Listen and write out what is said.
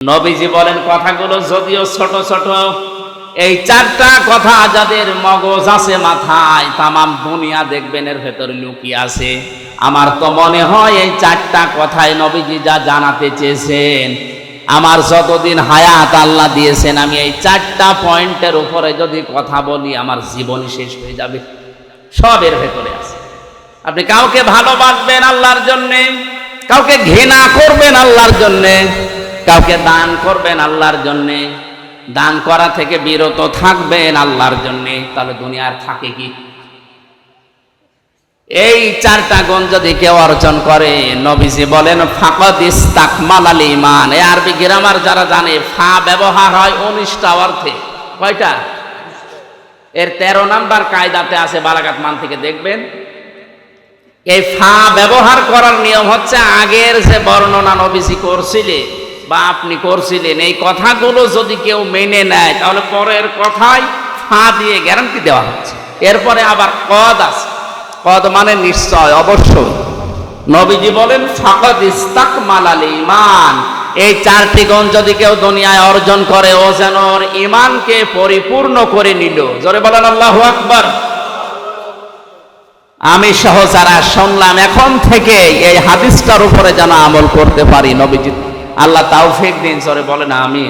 নবীজি বলেন কথাগুলো যদিও ছোট ছোট, এই চারটা কথা যাদের মগজ আছে মাথায়, তামাম দুনিয়া দেখবেন এর ভেতরে লুকিয়ে আছে। আমার তো মনে হয় এই চারটা কথায় নবীজি যা জানাতে চেয়েছেন, আমার যতদিন হায়াত আল্লাহ দিয়েছেন, আমি এই চারটা পয়েন্টের উপরে যদি কথা বলি আমার জীবন শেষ হয়ে যাবে। সব এর ভেতরে আছে। আপনি কাউকে ভালোবাসবেন আল্লাহর জন্যে, কাউকে ঘৃণা করবেন আল্লাহর জন্যে, কাউকে দান করবেন আল্লাহর জন্যে, দান করা থেকে বিরত থাকবেন আল্লাহর জন্যে, তাহলে দুনিয়ার থাকে কি? এই চারটা গুণ যদি কেউ অর্জন করে, নবীজি বলেন ফাকাদ ইস্তাকমালাল ঈমান। এই আরবি গ্রামার যারা জানে, ফা ব্যবহার হয় 19টা অর্থে। কয়টা? এর 13 নাম্বার কায়দাতে আছে, বালাগাত মান থেকে দেখবেন। এই ফা ব্যবহার করার নিয়ম হচ্ছে, আগের যে বর্ণনা নবীজি করছিলেন বা আপনি করছিলেন, এই কথাগুলো যদি কেউ মেনে নেয়, তাহলে পরের কথায় ফা দিয়ে গ্যারান্টি দেওয়া হচ্ছে। এরপরে আবার কদ আছে, কদ মানে নিশ্চয়, অবশ্যই। নবীজি বলেন ফাকাদ ইস্তাকমালাল ঈমান। এই চারটি গুণ যদি কেউ দুনিয়ায় অর্জন করে, ও যেন ওর ঈমানকে পরিপূর্ণ করে নিল। জোরে বলেন আল্লাহু আকবার। আমি সহ যারা শুনলাম, এখন থেকে এই হাদিসটার উপরে যেন আমল করতে পারি। নবীজি আল্লাহ তাওফিক দিন। জোরে বলেন আমিন।